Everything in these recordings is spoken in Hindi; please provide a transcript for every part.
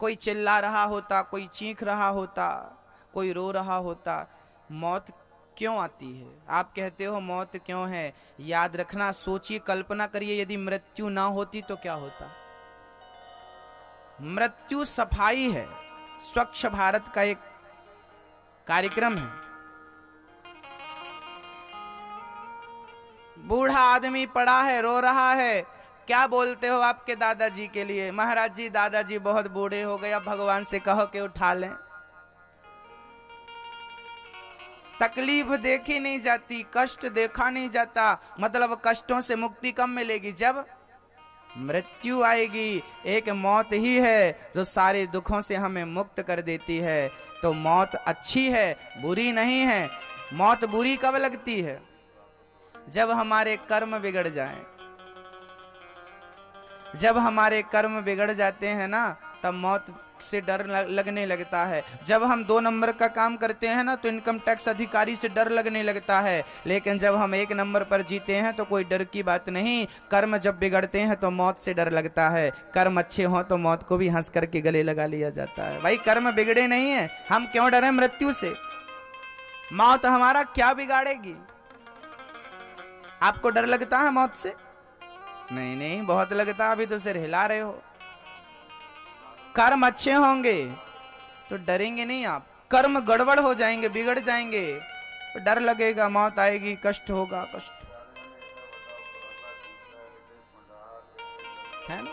कोई चिल्ला रहा होता, कोई चीख रहा होता, कोई रो रहा होता। मौत क्यों आती है? आप कहते हो मौत क्यों है? याद रखना, सोचिए, कल्पना करिए, यदि मृत्यु ना होती तो क्या होता। मृत्यु सफाई है, स्वच्छ भारत का एक कार्यक्रम है। बूढ़ा आदमी पड़ा है, रो रहा है, क्या बोलते हो आपके दादाजी के लिए? महाराज जी, दादाजी बहुत बूढ़े हो गए, अब भगवान से कहो कि उठा लें। तकलीफ देखी नहीं जाती, कष्ट देखा नहीं जाता, मतलब कष्टों से मुक्ति कब मिलेगी? जब मृत्यु आएगी। एक मौत ही है जो सारे दुखों से हमें मुक्त कर देती है। तो मौत अच्छी है, बुरी नहीं है। मौत बुरी कब लगती है? जब हमारे कर्म बिगड़ जाएं। जब हमारे कर्म बिगड़ जाते हैं ना, तब मौत से डर लगने लगता है। जब हम 2 नंबर का काम करते हैं ना, तो इनकम टैक्स अधिकारी से डर लगने लगता है। लेकिन जब हम 1 नंबर पर जीते हैं तो कोई डर की बात नहीं। कर्म जब बिगड़ते हैं तो मौत से डर लगता है। कर्म अच्छे हों तो मौत को भी हंस करके गले लगा लिया जाता है। भाई कर्म बिगड़े नहीं है, हम क्यों डरे मृत्यु से? मौत हमारा क्या बिगाड़ेगी? आपको डर लगता है मौत से? नहीं नहीं, बहुत लगता। अभी तो सिर हिला रहे हो। कर्म अच्छे होंगे तो डरेंगे नहीं आप। कर्म गड़बड़ हो जाएंगे, बिगड़ जाएंगे तो डर लगेगा, मौत आएगी, कष्ट होगा, कष्ट है ना।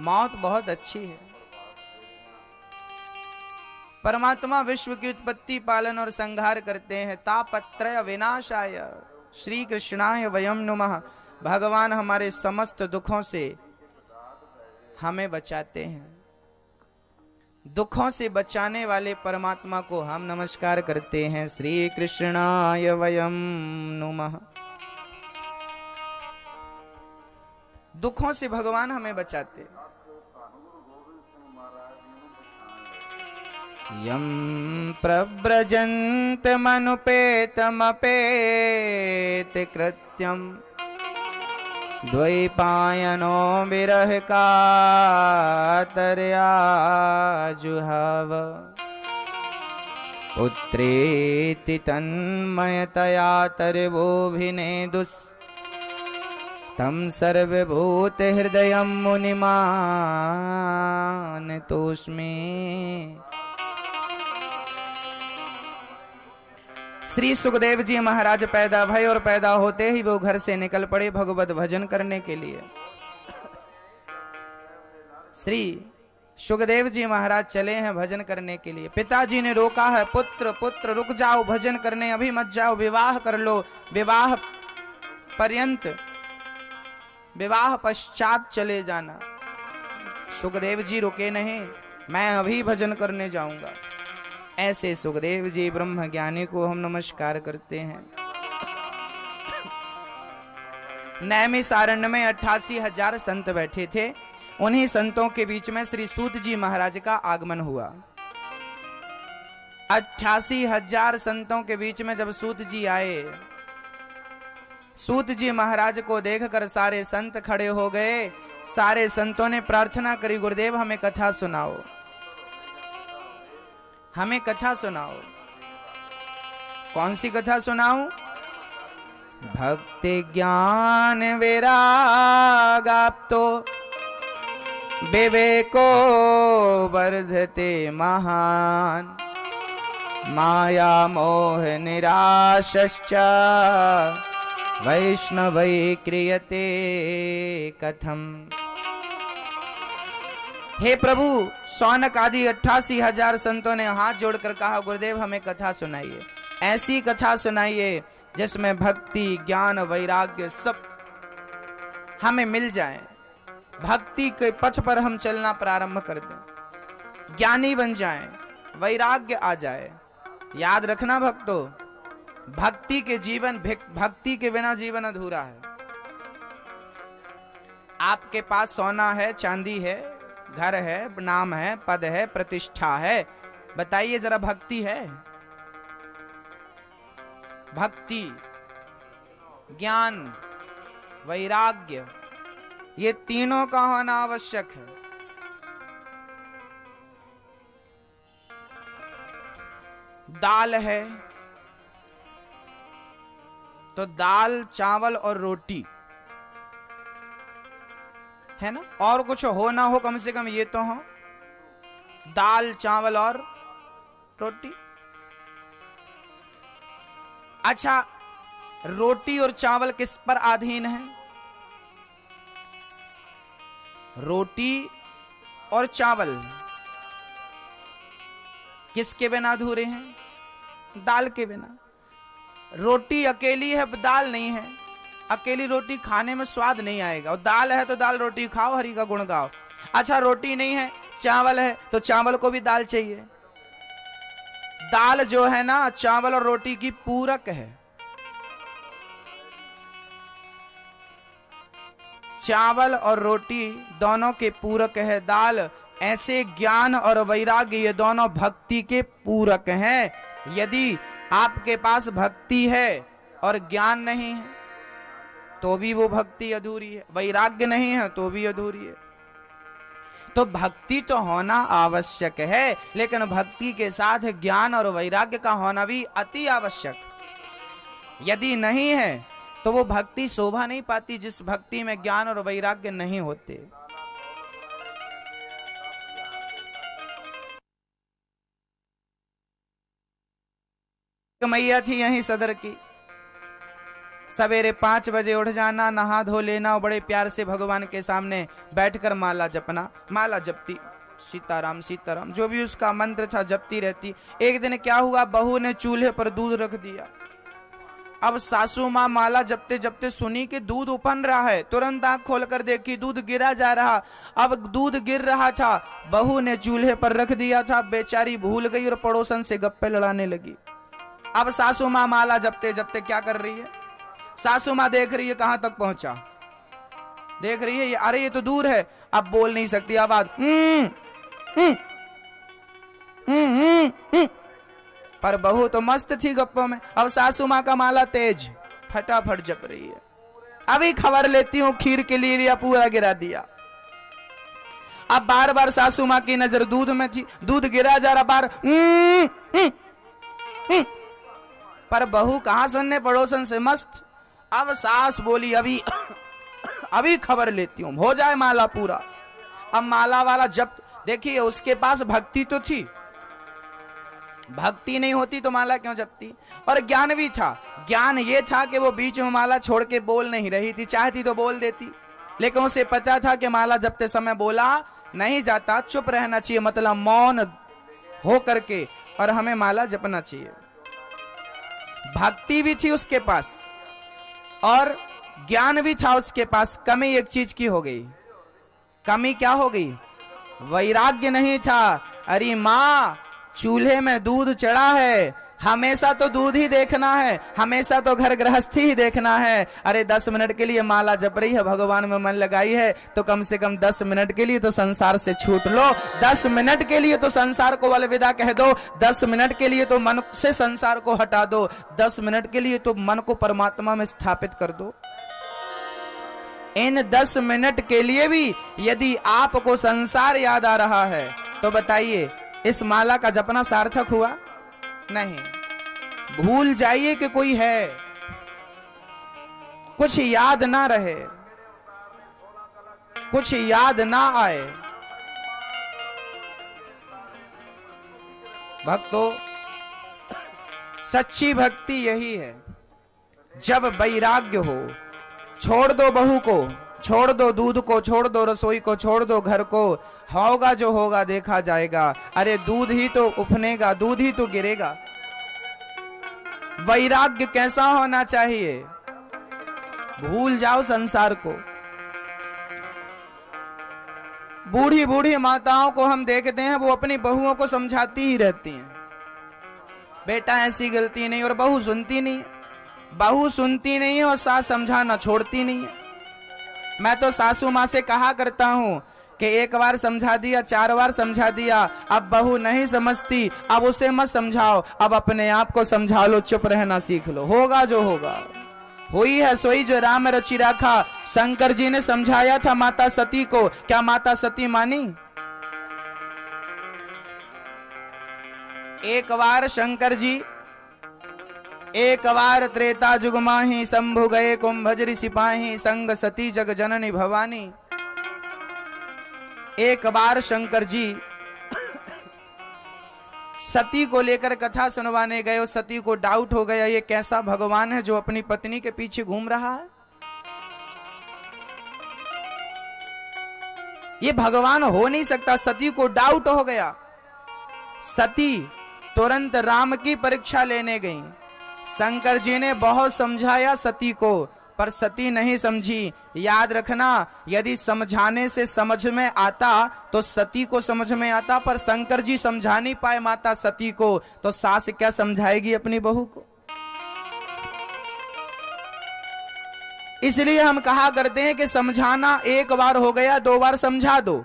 मौत बहुत अच्छी है। परमात्मा विश्व की उत्पत्ति, पालन और संहार करते हैं। तापत्रय विनाशाय श्री कृष्णाय वयम नुमः। भगवान हमारे समस्त दुखों से हमें बचाते हैं। दुखों से बचाने वाले परमात्मा को हम नमस्कार करते हैं। श्री कृष्णाय वयम नुमः। दुखों से भगवान हमें बचाते हैं। यम प्रव्रजन्त मनुपेतमपेत कृत्यम द्वैपायनो विरह कातर्या जुहाव। पुत्रेति तन्मयतया तर्वोऽभिनेदुस् तं सर्वभूत हृदयं मुनिमानतोऽस्मि। श्री सुखदेव जी महाराज पैदा भय और पैदा होते ही वो घर से निकल पड़े भगवत भजन करने के लिए। श्री सुखदेव जी महाराज चले हैं भजन करने के लिए। पिताजी ने रोका है, पुत्र पुत्र रुक जाओ, भजन करने अभी मत जाओ, विवाह कर लो, विवाह पर्यंत, विवाह पश्चात चले जाना। सुखदेव जी रुके नहीं, मैं अभी भजन करने जाऊंगा। ऐसे सुखदेव जी ब्रह्म ज्ञानी को हम नमस्कार करते हैं। नैमिषारण्य में 88,000 संत बैठे थे। उन्हीं संतों के बीच में श्री सूत जी महाराज का आगमन हुआ। 88,000 संतों के बीच में जब सूत जी आए, सूत जी महाराज को देखकर सारे संत खड़े हो गए। सारे संतों ने प्रार्थना करी, गुरुदेव हमें कथा सुनाओ, हमें कथा सुनाओ। कौन सी कथा सुनाऊं? भक्ति ज्ञान वैराग आपतो विवेको वर्धते महान। माया मोह निराशश्च वैष्णवै क्रियते कथम। हे प्रभु, सौनक आदि 88,000 संतों ने हाथ जोड़कर कहा, गुरुदेव हमें कथा सुनाइए, ऐसी कथा सुनाइए जिसमें भक्ति ज्ञान वैराग्य सब हमें मिल जाए। भक्ति के पथ पर हम चलना प्रारंभ कर दें, ज्ञानी बन जाएं, वैराग्य आ जाए। याद रखना भक्तों, भक्ति के बिना जीवन अधूरा है। आपके पास सोना है, चांदी है, घर है, नाम है, पद है, प्रतिष्ठा है, बताइए जरा भक्ति है? भक्ति, ज्ञान, वैराग्य, ये तीनों का होना आवश्यक है। दाल है तो दाल चावल और रोटी है ना, और कुछ हो ना हो कम से कम ये तो हो, दाल चावल और रोटी। अच्छा, रोटी और चावल किस पर अधीन है? रोटी और चावल किसके बिना अधूरे हैं? दाल के बिना। रोटी अकेली है, दाल नहीं है। अकेली रोटी खाने में स्वाद नहीं आएगा, और दाल है तो दाल रोटी खाओ, हरि का गुण गाओ। अच्छा, रोटी नहीं है, चावल है, तो चावल को भी दाल चाहिए। दाल जो है ना, चावल और रोटी की पूरक है। चावल और रोटी दोनों के पूरक है। दाल ऐसे ज्ञान और वैराग्य ये दोनों भक्ति के पूरक हैं। यदि आपके पास भक्ति है और ज्ञान नहीं है तो भी वो भक्ति अधूरी है, वैराग्य नहीं है तो भी अधूरी है। तो भक्ति तो होना आवश्यक है, लेकिन भक्ति के साथ ज्ञान और वैराग्य का होना भी अति आवश्यक। यदि नहीं है तो वो भक्ति शोभा नहीं पाती जिस भक्ति में ज्ञान और वैराग्य नहीं होते। मैया थी यहीं सदर की, सवेरे 5 बजे उठ जाना, नहा धो लेना और बड़े प्यार से भगवान के सामने बैठकर माला जपना। माला जपती, सीताराम सीताराम जो भी उसका मंत्र था जपती रहती। एक दिन क्या हुआ, बहू ने चूल्हे पर दूध रख दिया। अब सासू माँ माला जपते जपते सुनी कि दूध उफन रहा है, तुरंत आंख खोलकर देखी, दूध गिरा जा रहा। अब दूध गिर रहा था, बहू ने चूल्हे पर रख दिया था, बेचारी भूल गई और पड़ोसन से गप्पे लड़ाने लगी। अब सासू माँ माला जपते जपते क्या कर रही है, सासू माँ देख रही है कहां तक पहुंचा, देख रही है ये, अरे ये तो दूर है। अब बोल नहीं सकती, आवाज पर बहू तो मस्त थी गप्पों में। अब सासू माँ का माला तेज, फटाफट जप रही है। अभी खबर लेती हूं, खीर के लिए लिया, पूरा गिरा दिया। अब बार बार सासू माँ की नजर दूध में थी, दूध गिरा जा रहा, बार पर बहू कहां सुनने, पड़ोसन से मस्त। अब सास बोली अभी अभी खबर लेती हूं, हो जाए माला पूरा। अब माला वाला जब देखिए, उसके पास भक्ति तो थी, भक्ति नहीं होती तो माला क्यों जपती, और ज्ञान भी था। ज्ञान ये था कि वो बीच में माला छोड़ के बोल नहीं रही थी, चाहती तो बोल देती, लेकिन उसे पता था कि माला जपते समय बोला नहीं जाता, चुप रहना चाहिए, मतलब मौन हो करके, और हमें माला जपना चाहिए। भक्ति भी थी उसके पास और ज्ञान भी था उसके पास। कमी एक चीज की हो गई, कमी क्या हो गई, वैराग्य नहीं था। अरे माँ, चूल्हे में दूध चढ़ा है, हमेशा तो दूध ही देखना है, हमेशा तो घर गृहस्थी ही देखना है। अरे 10 मिनट के लिए माला जप रही है, भगवान में मन लगाई है, तो कम से कम 10 मिनट के लिए तो संसार से छूट लो, 10 मिनट के लिए तो संसार को अलविदा कह दो, 10 मिनट के लिए तो मन से संसार को हटा दो, 10 मिनट के लिए तो मन को परमात्मा में स्थापित कर दो। इन 10 मिनट के लिए भी यदि आपको संसार याद आ रहा है तो बताइए, इस माला का जपना सार्थक हुआ? नहीं। भूल जाइए कि कोई है, कुछ याद ना रहे, कुछ याद ना आए। भक्तों, सच्ची भक्ति यही है, जब वैराग्य हो। छोड़ दो बहू को, छोड़ दो दूध को, छोड़ दो रसोई को, छोड़ दो घर को, होगा जो होगा देखा जाएगा। अरे दूध ही तो उफनेगा, दूध ही तो गिरेगा। वैराग्य कैसा होना चाहिए, भूल जाओ संसार को। बूढ़ी बूढ़ी माताओं को हम देखते हैं, वो अपनी बहुओं को समझाती ही रहती हैं, बेटा ऐसी गलती नहीं, और बहू सुनती नहीं है, बहू सुनती नहीं है और सास समझाना छोड़ती नहीं है। मैं तो सासू माँ से कहा करता हूं कि एक बार समझा दिया, 4 बार समझा दिया, अब बहू नहीं समझती, अब उसे मत समझाओ, अब अपने आप को समझा लो, चुप रहना सीख लो, होगा जो होगा। हुई है सोई जो राम रचि राखा। शंकर जी ने समझाया था माता सती को, क्या माता सती मानी? एक बार शंकर जी एक बार त्रेता जुग माही, शंभु गए कुंभज सिपाही, संग सती जग जननी भवानी। एक बार शंकर जी सती को लेकर कथा सुनवाने गए और सती को डाउट हो गया ये कैसा भगवान है जो अपनी पत्नी के पीछे घूम रहा है, ये भगवान हो नहीं सकता। सती को डाउट हो गया। सती तुरंत राम की परीक्षा लेने गई। शंकर जी ने बहुत समझाया सती को, पर सती नहीं समझी। याद रखना, यदि समझाने से समझ में आता तो सती को समझ में आता, पर शंकर जी समझा नहीं पाए माता सती को, तो सास क्या समझाएगी अपनी बहू को। इसलिए हम कहा करते हैं कि समझाना एक बार हो गया, दो बार समझा दो।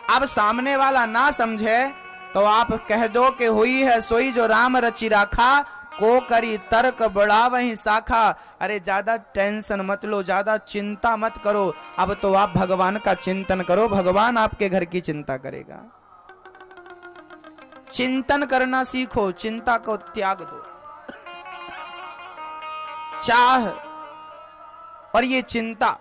अब सामने वाला ना समझे तो आप कह दो कि हुई है सोई जो राम रचि राखा, को करी तर्क बड़ा वही शाखा। अरे ज्यादा टेंशन मत लो, ज्यादा चिंता मत करो, अब तो आप भगवान का चिंतन करो, भगवान आपके घर की चिंता करेगा। चिंतन करना सीखो, चिंता को त्याग दो। चाह और ये चिंता,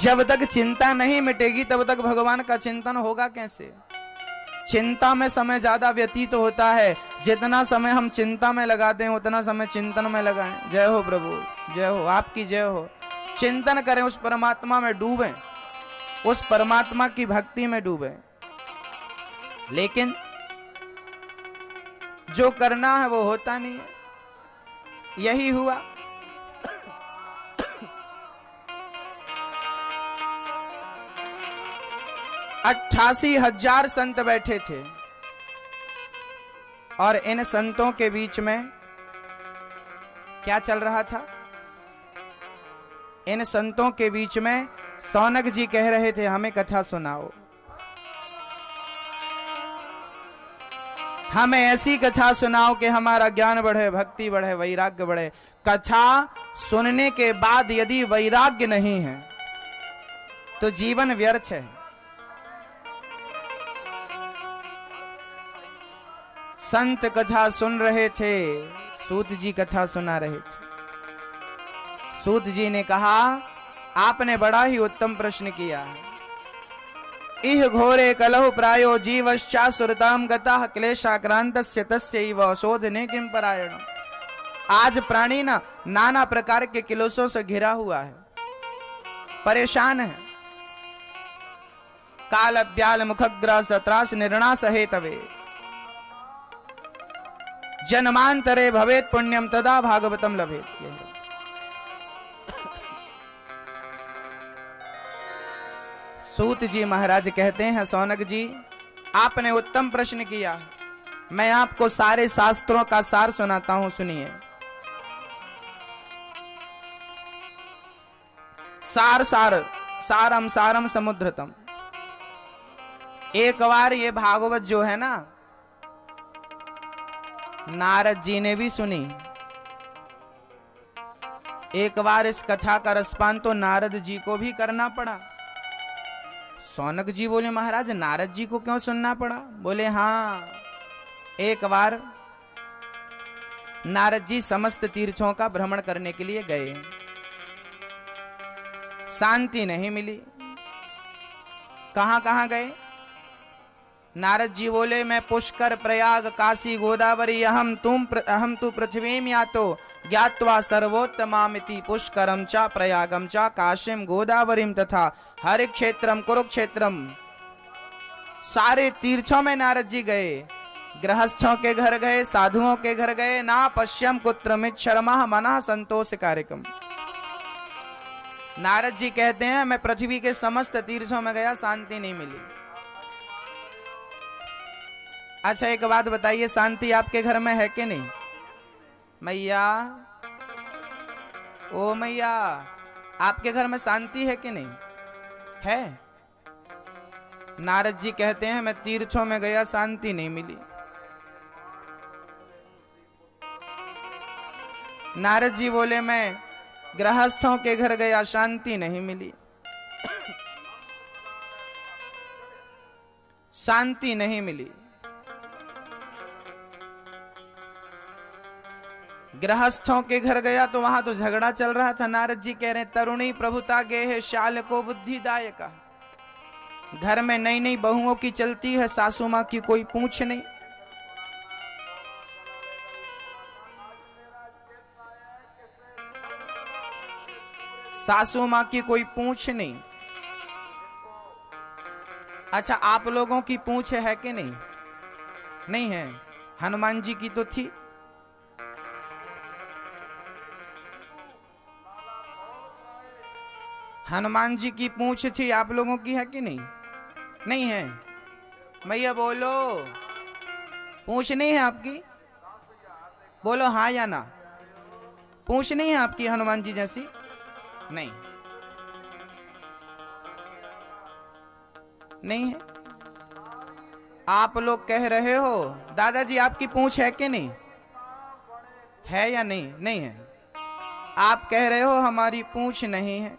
जब तक चिंता नहीं मिटेगी तब तक भगवान का चिंतन होगा कैसे। चिंता में समय ज्यादा व्यतीत होता है, जितना समय हम चिंता में लगाते हैं उतना समय चिंतन में लगाएं। जय हो प्रभु, जय हो, आपकी जय हो। चिंतन करें, उस परमात्मा में डूबें, उस परमात्मा की भक्ति में डूबें। लेकिन जो करना है वो होता नहीं है। यही हुआ। 88,000 संत बैठे थे और इन संतों के बीच में क्या चल रहा था। इन संतों के बीच में सौनक जी कह रहे थे हमें कथा सुनाओ, हमें ऐसी कथा सुनाओ कि हमारा ज्ञान बढ़े, भक्ति बढ़े, वैराग्य बढ़े। कथा सुनने के बाद यदि वैराग्य नहीं है तो जीवन व्यर्थ है। संत कथा सुन रहे थे, सूत जी कथा सुना रहे थे। सूत जी ने कहा आपने बड़ा ही उत्तम प्रश्न किया। इह घोरे कलहु प्रायो जीवश्चा सुरताम गतः क्लेशाक्रांतस्य तस्यैव शोधने किम परायण। आज प्राणी ना नाना प्रकार के क्लेशों से घिरा हुआ है, परेशान है। काल ब्याल मुखग्रास त्रास निर्णास हेतवे जन्मांतरे भवेत पुण्यम तदा भागवतम लभेत। सूत जी महाराज कहते हैं सौनक जी आपने उत्तम प्रश्न किया, मैं आपको सारे शास्त्रों का सार सुनाता हूं, सुनिए। सार सार सारम सारम समुद्रतम। एक बार ये भागवत जो है ना, नारद जी ने भी सुनी। एक बार इस कथा का रसपान तो नारद जी को भी करना पड़ा। सौनक जी बोले महाराज नारद जी को क्यों सुनना पड़ा? बोले हाँ, एक बार नारद जी समस्त तीर्थों का भ्रमण करने के लिए गए, शांति नहीं मिली। कहां कहां गए? नारद जी बोले मैं पुष्कर प्रयाग काशी गोदावरी अहम तु पृथ्वीम यातो ज्ञात्वा सर्वोत्तमामिति पुष्करम चा प्रयागम चा काशीम गोदावरीम तथा हर क्षेत्रम कुरुक्षेत्रम। सारे तीर्थों में नारद जी गए, गृहस्थों के घर गए, साधुओं के घर गए। ना पश्यम कुत्रमित शर्मा मना संतोष कार्यक्रम। नारद जी कहते हैं मैं पृथ्वी के समस्त तीर्थों में गया, शांति नहीं मिली। अच्छा एक बात बताइए, शांति आपके घर में है कि नहीं? मैया, ओ मैया, आपके घर में शांति है कि नहीं है? नारद जी कहते हैं मैं तीर्थों में गया, शांति नहीं मिली। नारद जी बोले मैं गृहस्थों के घर गया, शांति नहीं मिली। शांति नहीं मिली। गृहस्थों के घर गया तो वहां तो झगड़ा चल रहा था। नारद जी कह रहे तरुणी प्रभुता गेह शाल को बुद्धिदायक। घर में नई नई बहुओं की चलती है, सासू मां की कोई पूछ नहीं। सासू मां की कोई पूछ नहीं। अच्छा, आप लोगों की पूछ है कि नहीं? नहीं है। हनुमान जी की तो थी। हनुमान जी की पूछ थी, आप लोगों की है कि नहीं? नहीं है। भैया बोलो, पूछ नहीं है आपकी? बोलो हाँ या ना। पूछ नहीं है आपकी हनुमान जी जैसी? नहीं, नहीं है। आप लोग कह रहे हो दादाजी आपकी पूछ है कि नहीं? है या नहीं? नहीं है। आप कह रहे हो हमारी पूछ नहीं है,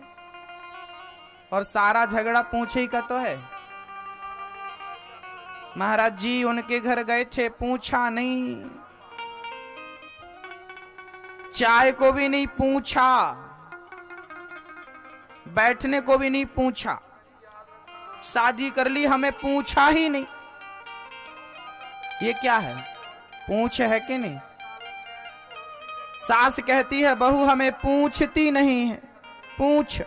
और सारा झगड़ा पूछे ही का तो है। महाराज जी उनके घर गए थे, पूछा नहीं, चाय को भी नहीं पूछा, बैठने को भी नहीं पूछा, शादी कर ली, हमें पूछा ही नहीं। ये क्या है? पूछ है कि नहीं? सास कहती है बहू हमें पूछती नहीं है, पूछ।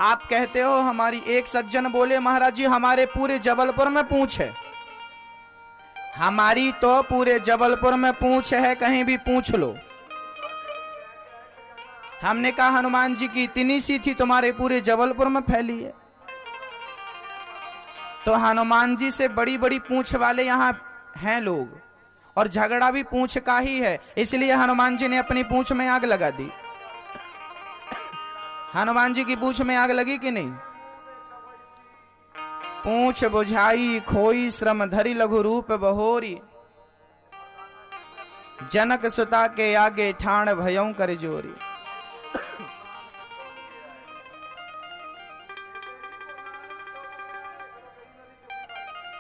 आप कहते हो हमारी, एक सज्जन बोले महाराज जी हमारे पूरे जबलपुर में पूछ है। हमारी तो पूरे जबलपुर में पूछ है, कहीं भी पूछ लो। हमने कहा हनुमान जी की इतनी सी थी, तुम्हारे पूरे जबलपुर में फैली है। तो हनुमान जी से बड़ी बड़ी पूंछ वाले यहाँ हैं लोग, और झगड़ा भी पूंछ का ही है, इसलिए हनुमान जी ने अपनी पूंछ में आग लगा दी। हनुमान जी की पूंछ में आग लगी कि नहीं? पूंछ बुझाई खोई श्रम धरी लघु रूप बहोरी, जनक सुता के आगे ठाण भयों कर जोरी।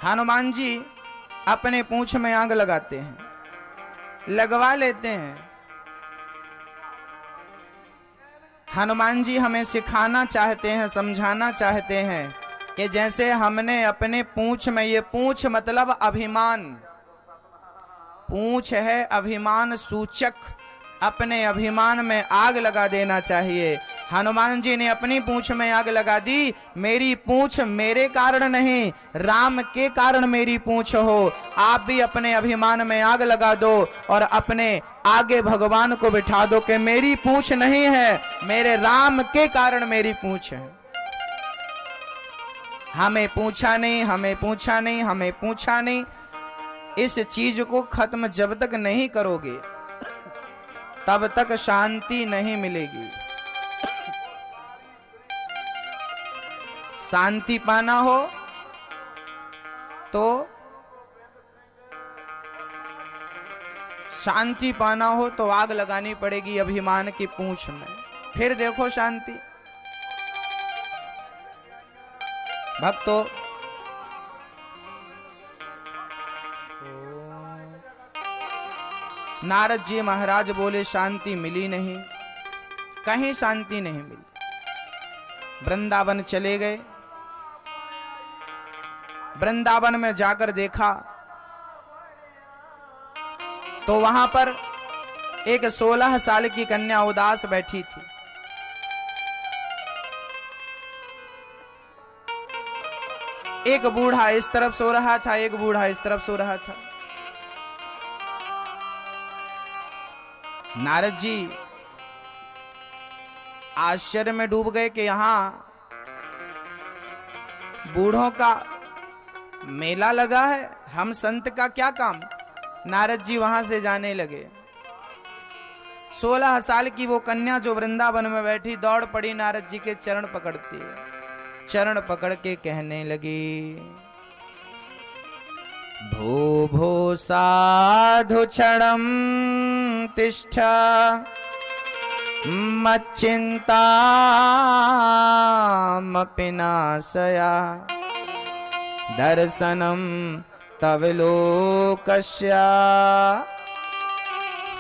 हनुमान जी अपने पूंछ में आग लगाते हैं, लगवा लेते हैं। हनुमान जी हमें सिखाना चाहते हैं, समझाना चाहते हैं कि जैसे हमने अपने पूंछ में, ये पूंछ मतलब अभिमान, पूंछ है अभिमान सूचक, अपने अभिमान में आग लगा देना चाहिए। हनुमान जी ने अपनी पूंछ में आग लगा दी। मेरी पूंछ मेरे कारण नहीं, राम के कारण मेरी पूंछ हो। आप भी अपने अभिमान में आग लगा दो और अपने आगे भगवान को बिठा दो कि मेरी पूंछ नहीं है, मेरे राम के कारण मेरी पूंछ है। हमें पूछा नहीं, हमें पूछा नहीं, हमें पूछा नहीं। इस चीज को खत्म जब तक नहीं करोगे तब तक शांति नहीं मिलेगी। शांति पाना हो तो, शांति पाना हो तो आग लगानी पड़ेगी अभिमान की पूंछ में, फिर देखो शांति। भक्तों, नारद जी महाराज बोले शांति मिली नहीं, कहीं शांति नहीं मिली। वृंदावन चले गए। वृंदावन में जाकर देखा तो वहां पर एक 16 साल की कन्या उदास बैठी थी। एक बूढ़ा इस तरफ सो रहा था, एक बूढ़ा इस तरफ सो रहा था। नारद जी आश्चर्य में डूब गए कि यहां बूढ़ों का मेला लगा है, हम संत का क्या काम। नारद जी वहां से जाने लगे। 16 साल की वो कन्या जो वृंदावन में बैठी दौड़ पड़ी नारद जी के चरण पकड़ती, चरण पकड़ के कहने लगी, भो भो साधु क्षणम तिष्ठ मच्चिंता मपि नाशया दर्शनम तव लोकस्या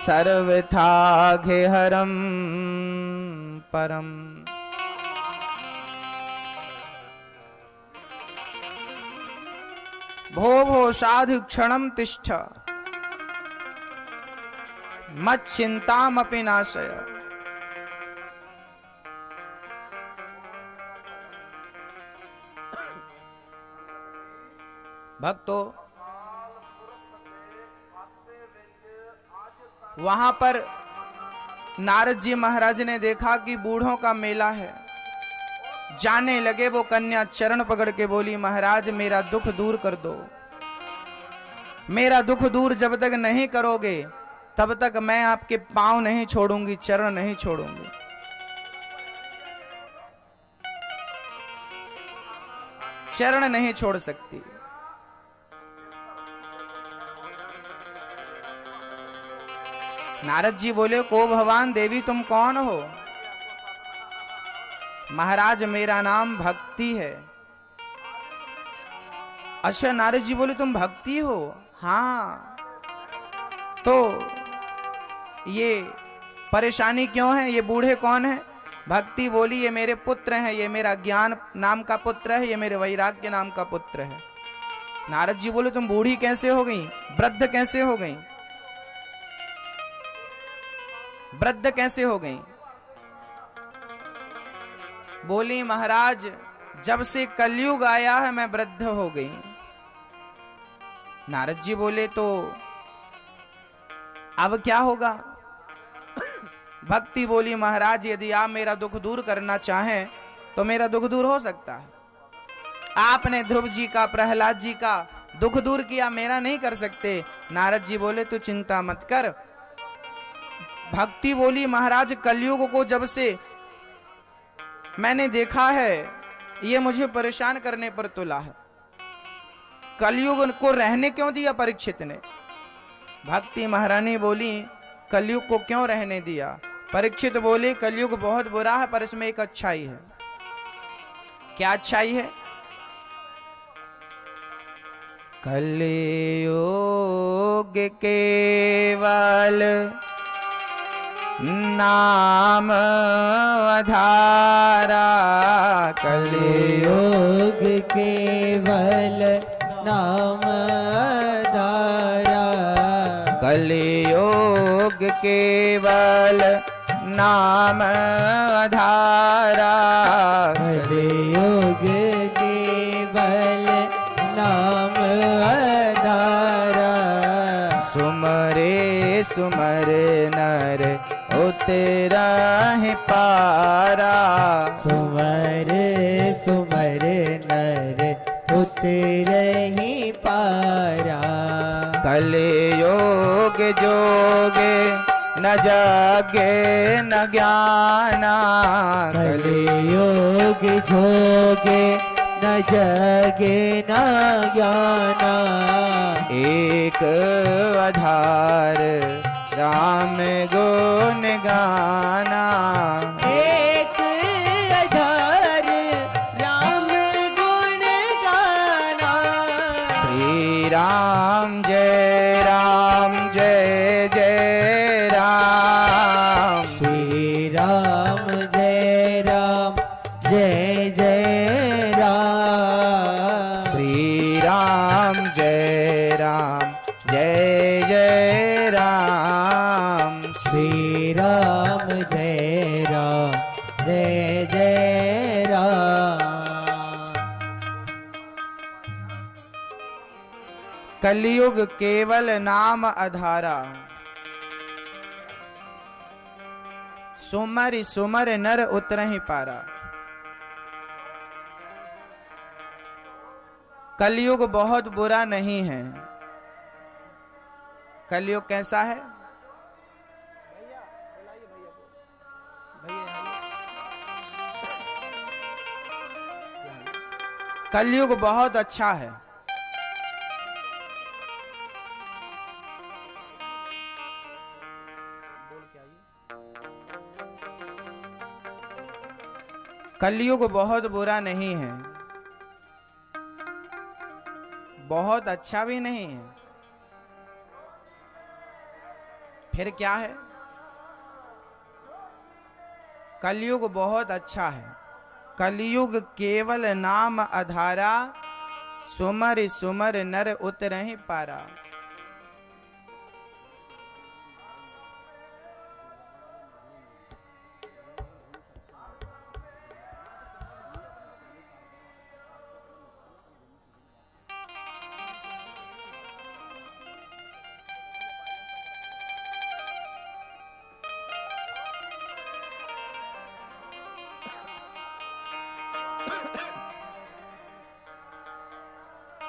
सर्वथा घेहरम परम। भो भो साधु क्षणम तिष्ठ मत चिंतामपि नाशय। भक्तों, वहां पर नारद जी महाराज ने देखा कि बूढ़ों का मेला है। जाने लगे, वो कन्या चरण पकड़ के बोली, महाराज मेरा दुख दूर कर दो। मेरा दुख दूर जब तक नहीं करोगे तब तक मैं आपके पांव नहीं छोड़ूंगी, चरण नहीं छोड़ूंगी। चरण नहीं छोड़ सकती। नारद जी बोले, को भगवान देवी तुम कौन हो? महाराज मेरा नाम भक्ति है। अच्छा, नारद जी बोले तुम भक्ति हो? हाँ। तो ये परेशानी क्यों है? ये बूढ़े कौन है? भक्ति बोली, ये मेरे पुत्र हैं, ये मेरा ज्ञान नाम का पुत्र है, ये मेरे वैराग्य नाम का पुत्र है। नारद जी बोले तुम बूढ़ी कैसे हो गई, वृद्ध कैसे हो गई, वृद्ध कैसे हो गई? बोली, महाराज जब से कलयुग आया है मैं वृद्ध हो गई। नारद जी बोले, तो अब क्या होगा? भक्ति बोली, महाराज यदि आप मेरा दुख दूर करना चाहें तो मेरा दुख दूर हो सकता है। आपने ध्रुव जी का, प्रहलाद जी का दुख दूर किया, मेरा नहीं कर सकते। नारद जी बोले, तू चिंता मत कर। भक्ति बोली, महाराज कलयुग को जब से मैंने देखा है, ये मुझे परेशान करने पर तुला है। कलयुग को रहने क्यों दिया परीक्षित ने? भक्ति महारानी बोली, कलयुग को क्यों रहने दिया? परीक्षित बोले, कलयुग बहुत बुरा है पर इसमें एक अच्छाई है। क्या अच्छाई है? कलयुग केवल नाम आधारा। कलयुग केवल नाम आधारा। कलयुग केवल नाम आधारा। कलयुग केवल नाम आधारा। सुमरे सुमरे नर उतराहि पारा। सुमर सुमर नर उतरहि पारा। कलयुग जोगे न जागे न ज्ञाना। कलयुग जोगे न जगे न ज्ञाना। एक आधार राम गुण गाना। एक आधार राम गुण गाना। श्री राम जय राम जय जय राम। श्री राम जय राम जय जय राम। श्री राम जय राम जय जय राम। श्री राम जय राम जय जय राम। कलयुग केवल नाम आधारा। सुमर सुमर नर उतरहि पारा। कलयुग बहुत बुरा नहीं है। कलयुग कैसा है? कलयुग बहुत अच्छा है। कलयुग बहुत बुरा नहीं है, बहुत अच्छा भी नहीं है। फिर क्या है? कलयुग बहुत अच्छा है। कलयुग केवल नाम आधारा, सुमर सुमर नर उतरहि पारा।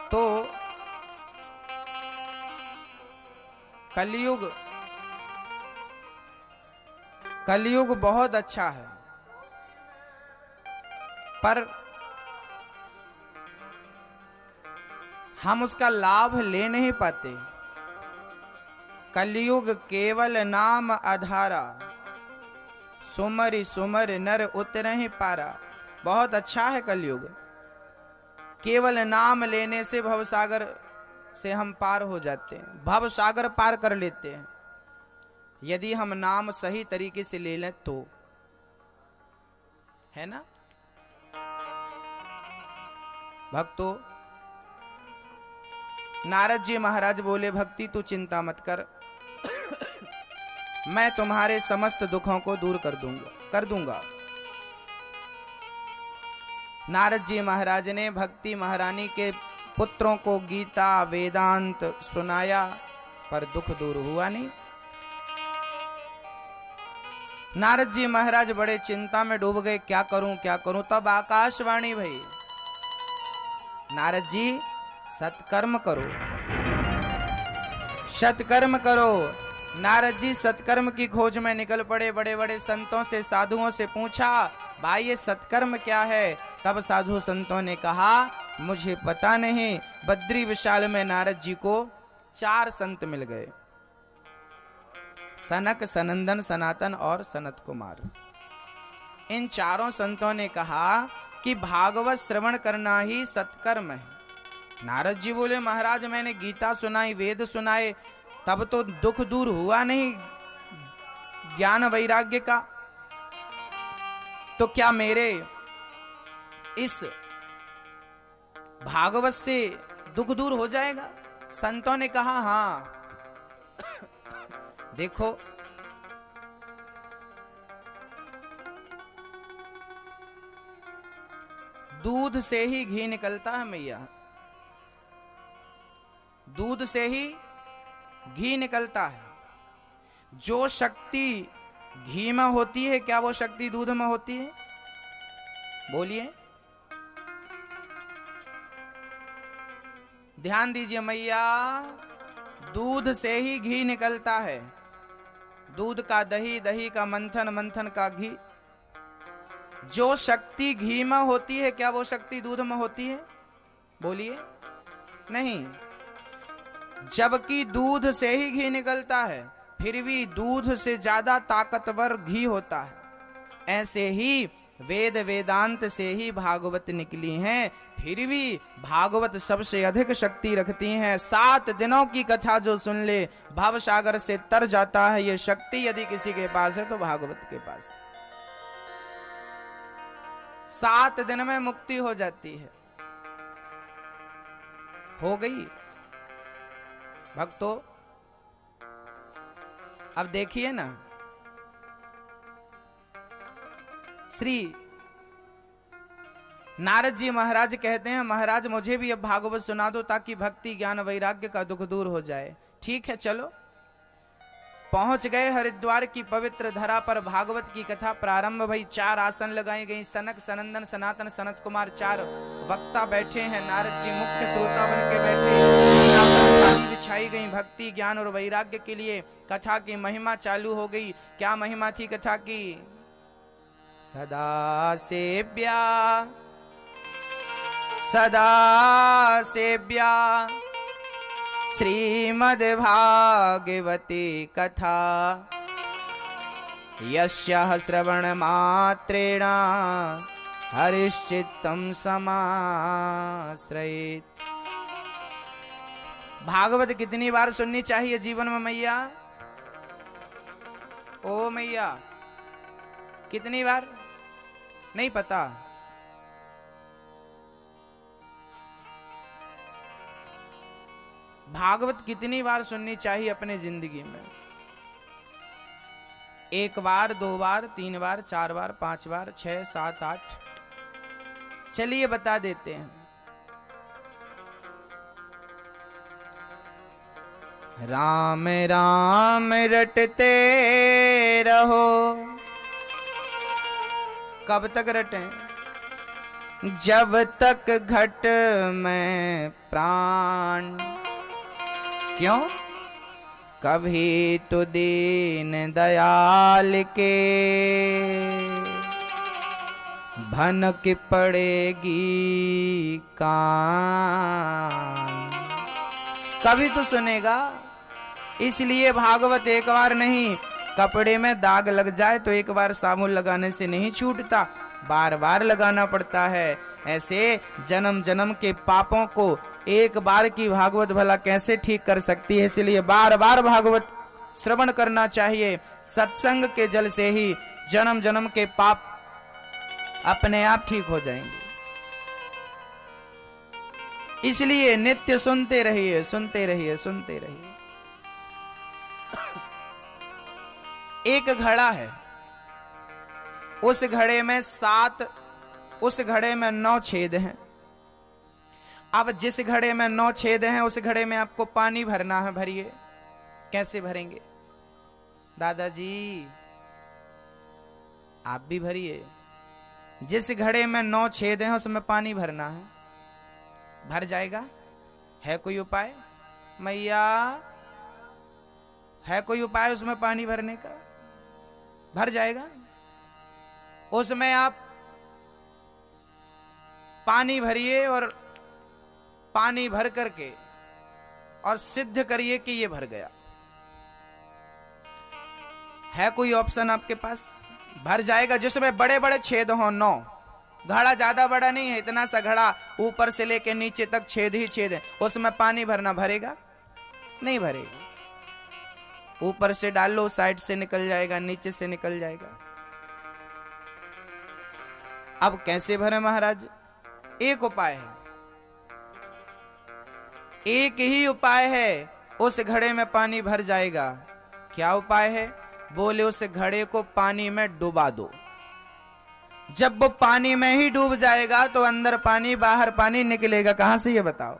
तो कलयुग कलयुग बहुत अच्छा है, पर हम उसका लाभ ले नहीं पाते। कलयुग केवल नाम आधारा, सुमरि सुमर नर उतरहि पारा। बहुत अच्छा है कलयुग। केवल नाम लेने से भवसागर से हम पार हो जाते हैं, भव सागर पार कर लेते हैं। यदि हम नाम सही तरीके से ले लें तो, है ना भक्तों? नारद जी महाराज बोले, भक्ति तू चिंता मत कर, मैं तुम्हारे समस्त दुखों को दूर कर दूंगा। नारद जी महाराज ने भक्ति महारानी के पुत्रों को गीता वेदांत सुनाया, पर दुख दूर हुआ नहीं। नारद जी महाराज बड़े चिंता में डूब गए, क्या करूं क्या करूं। तब आकाशवाणी भई, नारद जी सत्कर्म करो, सत्कर्म करो। नारद जी सत्कर्म की खोज में निकल पड़े। बड़े बड़े संतों से साधुओं से पूछा, भाई ये सत्कर्म क्या है? तब साधु संतों ने कहा, मुझे पता नहीं। बद्री विशाल में नारद जी को 4 संत मिल गए, सनक सनंदन सनातन और सनत कुमार। इन चारों संतों ने कहा कि भागवत श्रवण करना ही सत्कर्म है। नारद जी बोले, महाराज मैंने गीता सुनाई, वेद सुनाए, तब तो दुख दूर हुआ नहीं ज्ञान वैराग्य का। तो क्या मेरे इस भागवत से दुख दूर हो जाएगा? संतों ने कहा, हां। देखो दूध से ही घी निकलता है मैया, दूध से ही घी निकलता है। जो शक्ति घी में होती है, क्या वो शक्ति दूध में होती है? बोलिए, ध्यान दीजिए मैया, दूध से ही घी निकलता है। दूध का दही, दही का मंथन, मंथन का घी। जो शक्ति घी में होती है, क्या वो शक्ति दूध में होती है? बोलिए, नहीं। जबकि दूध से ही घी निकलता है, फिर भी दूध से ज्यादा ताकतवर घी होता है। ऐसे ही वेद वेदांत से ही भागवत निकली हैं, फिर भी भागवत सबसे अधिक शक्ति रखती हैं। 7 दिनों की कथा जो सुन ले, भव सागर से तर जाता है। ये शक्ति यदि किसी के पास है तो भागवत के पास। 7 दिन में मुक्ति हो जाती है। हो गई भक्तों? अब देखिए ना, श्री नारद जी महाराज कहते हैं, महाराज मुझे भी अब भागवत सुना दो ताकि भक्ति ज्ञान वैराग्य का दुख दूर हो जाए। ठीक है, चलो। पहुंच गए हरिद्वार की पवित्र धरा पर। भागवत की कथा प्रारंभ भई। 4 आसन लगाई गई। सनक सनंदन सनातन सनत कुमार 4 वक्ता बैठे हैं। नारद जी मुख्य श्रोता बन के बैठे। आसन थाली बिछाई गई। भक्ति ज्ञान और वैराग्य के लिए कथा की महिमा चालू हो गई। क्या महिमा थी कथा की? सदा सेव्या सदा सेव्या श्रीमद् भागवती कथा, यस्याः श्रवण मात्रेण हरिश्चित्तं समाश्रयेत्। भागवत कितनी बार सुननी चाहिए जीवन में मैया? ओ मैया, कितनी बार नहीं पता। भागवत कितनी बार सुननी चाहिए अपने जिंदगी में? 1 बार, 2 बार, 3 बार, 4 बार, 5 बार, 6, 7, 8? चलिए बता देते हैं। राम राम रटते रहो। कब तक रटें? जब तक घट में प्राण। क्यों? कभी तो दीन दयाल के भनक पड़ेगी कान। कभी तो सुनेगा। इसलिए भागवत एक बार नहीं, कपड़े में दाग लग जाए तो एक बार साबुन लगाने से नहीं छूटता, बार बार लगाना पड़ता है। ऐसे जन्म जन्म के पापों को एक बार की भागवत भला कैसे ठीक कर सकती है? इसलिए बार बार भागवत श्रवण करना चाहिए। सत्संग के जल से ही जन्म जन्म के पाप अपने आप ठीक हो जाएंगे। इसलिए नित्य सुनते रहिए, सुनते रहिए, सुनते रहिए। एक घड़ा है, उस घड़े में 7, उस घड़े में 9 छेद हैं। अब जिस घड़े में 9 छेद हैं उस घड़े में आपको पानी भरना है। भरिए। कैसे भरेंगे? दादाजी आप भी भरिए। जिस घड़े में 9 छेद हैं उसमें पानी भरना है। भर जाएगा? है कोई उपाय? मैया, है कोई उपाय उसमें पानी भरने का? भर जाएगा। उसमें आप पानी भरिए और पानी भर करके और सिद्ध करिए कि ये भर गया। है कोई ऑप्शन आपके पास? भर जाएगा। जिसमें बड़े बड़े छेद हो 9। घड़ा ज्यादा बड़ा नहीं है, इतना सा घड़ा, ऊपर से लेके नीचे तक छेद ही छेद है, उसमें पानी भरना। भरेगा? नहीं भरेगा। ऊपर से डाल लो, साइड से निकल जाएगा, नीचे से निकल जाएगा। अब कैसे भरे महाराज? एक उपाय है, एक ही उपाय है, उस घड़े में पानी भर जाएगा। क्या उपाय है? बोले उस घड़े को पानी में डुबा दो। जब वो पानी में ही डूब जाएगा तो अंदर पानी बाहर पानी निकलेगा कहां से? ये बताओ।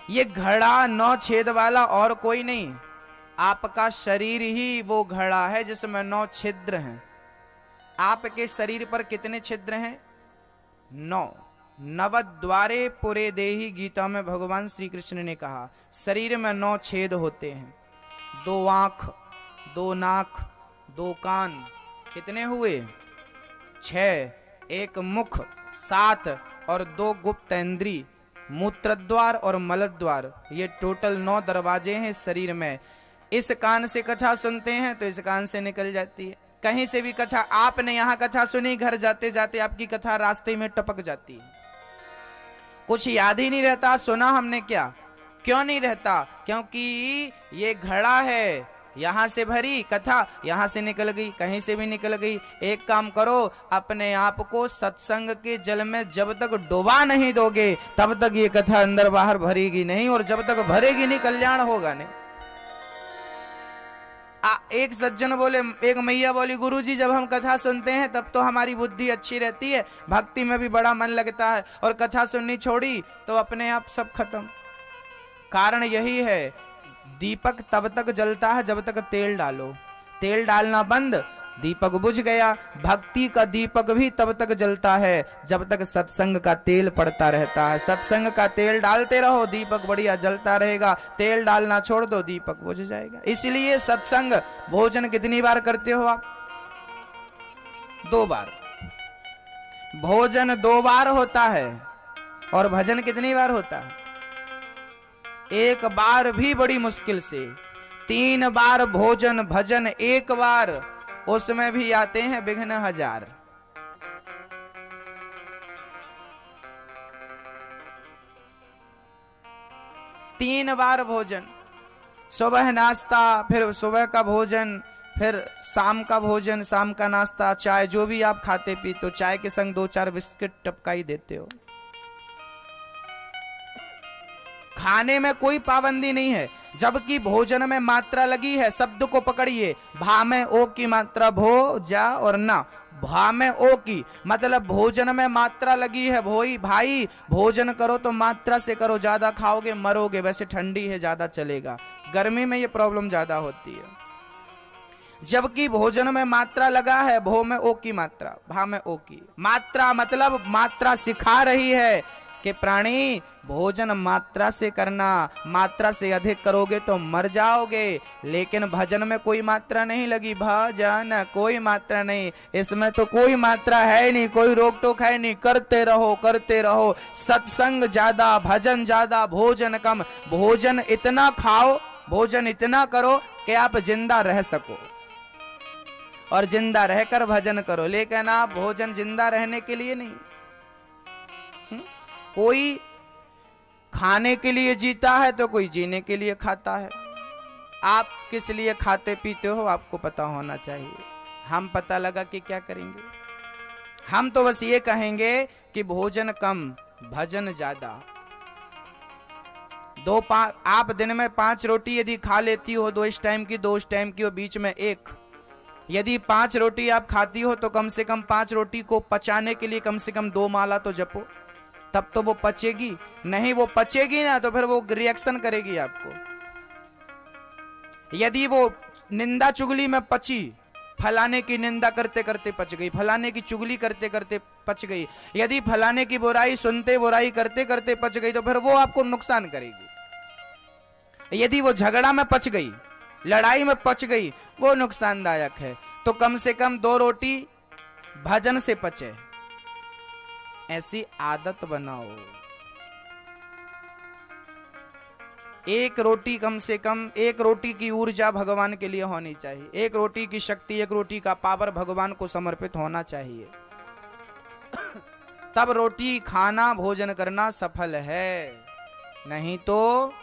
ये घड़ा 9 छेद वाला और कोई नहीं, आपका शरीर ही वो घड़ा है जिसमें 9 छिद्र हैं। आपके शरीर पर कितने छिद्र हैं? 9। नवद्वारे पुरे देहि, गीता में भगवान श्री कृष्ण ने कहा। शरीर में 9 छेद होते हैं। 2 आंख, 2 नाक, 2 कान, कितने हुए? 6। 1 मुख, 7 और 2 गुप्त इंद्री, मूत्रद्वार और मलद्वार। ये टोटल 9 दरवाजे हैं शरीर में। इस कान से कथा सुनते हैं तो इस कान से निकल जाती है। कहीं से भी कथा, आपने यहां कथा सुनी, घर जाते जाते आपकी कथा रास्ते में टपक जाती है। कुछ याद ही नहीं रहता सुना हमने क्या। क्यों नहीं रहता? क्योंकि ये घड़ा है, यहां से भरी कथा, यहां से निकल गई, कहीं से भी निकल गई। एक काम करो, अपने आप को सत्संग के जल में जब तक डुबा नहीं दोगे तब तक ये कथा अंदर बाहर भरेगी नहीं, और जब तक भरेगी नहीं कल्याण होगा नहीं। एक सज्जन बोले, एक मैया बोली, गुरुजी जब हम कथा सुनते हैं तब तो हमारी बुद्धि अच्छी रहती है, भक्ति में भी बड़ा मन लगता है, और कथा सुननी छोड़ी तो अपने आप सब खत्म। कारण यही है, दीपक तब तक जलता है जब तक तेल डालो। तेल डालना बंद, दीपक बुझ गया। भक्ति का दीपक भी तब तक जलता है जब तक सत्संग का तेल पड़ता रहता है। सत्संग का तेल डालते रहो, दीपक बढ़िया जलता रहेगा। तेल डालना छोड़ दो, दीपक बुझ जाएगा। इसलिए सत्संग, भोजन कितनी बार करते हो आप? 2 बार। भोजन 2 बार होता है और भजन कितनी बार होता है? 1 बार भी बड़ी मुश्किल से। 3 बार भोजन भजन 1 बार, उसमें भी आते हैं विघ्न 1000। तीन बार भोजन, सुबह नाश्ता, फिर सुबह का भोजन, फिर शाम का भोजन, शाम का नाश्ता, चाय, जो भी आप खाते पीते हो, चाय के संग 2-4 बिस्किट टपका ही देते हो। खाने में कोई पाबंदी नहीं है, जबकि भोजन में मात्रा लगी है। शब्द को पकड़िए, भा में ओ की मात्रा, भो, जा और ना। भा में ओ की मतलब भोजन में मात्रा लगी है। भोई भाई भोजन करो तो मात्रा से करो, ज्यादा खाओगे मरोगे। वैसे ठंडी है ज्यादा चलेगा, गर्मी में ये प्रॉब्लम ज्यादा होती है। जबकि भोजन में मात्रा लगा है, भो में ओ की मात्रा, भा में ओ की मात्रा, मतलब मात्रा सिखा रही है कि प्राणी भोजन मात्रा से करना, मात्रा से अधिक करोगे तो मर जाओगे। लेकिन भजन में कोई मात्रा नहीं लगी, भजन कोई मात्रा नहीं, इसमें तो कोई मात्रा है नहीं, कोई रोक टोक है नहीं, करते रहो करते रहो। सत्संग ज्यादा, भजन ज्यादा, भोजन कम। भोजन इतना खाओ, भोजन इतना करो कि आप जिंदा रह सको, और जिंदा रहकर भजन करो। लेकिन आप भोजन जिंदा रहने के लिए नहीं। कोई खाने के लिए जीता है तो कोई जीने के लिए खाता है। आप किस लिए खाते पीते हो आपको पता होना चाहिए। हम पता लगा कि क्या करेंगे, हम तो बस ये कहेंगे कि भोजन कम भजन ज्यादा। आप दिन में 5 रोटी यदि खा लेती हो, 2 इस टाइम की 2 उस टाइम की, और बीच में 1, यदि 5 रोटी आप खाती हो तो कम से कम 5 रोटी को पचाने के लिए कम से कम 2 माला तो जपो, तब तो वो पचेगी। नहीं वो पचेगी ना तो फिर वो रिएक्शन करेगी आपको। यदि वो निंदा चुगली में पची, फलाने की निंदा करते करते पच गई, फलाने की चुगली करते करते पच गई, यदि फलाने की बुराई सुनते बुराई करते करते पच गई तो फिर वो आपको नुकसान करेगी। यदि वो झगड़ा में पच गई, लड़ाई में पच गई, वो नुकसानदायक है। तो कम से कम 2 रोटी भजन से पचे, ऐसी आदत बनाओ। 1 रोटी कम से कम, 1 रोटी की ऊर्जा भगवान के लिए होनी चाहिए, 1 रोटी की शक्ति, 1 रोटी का पावर भगवान को समर्पित होना चाहिए। तब रोटी खाना, भोजन करना सफल है। नहीं तो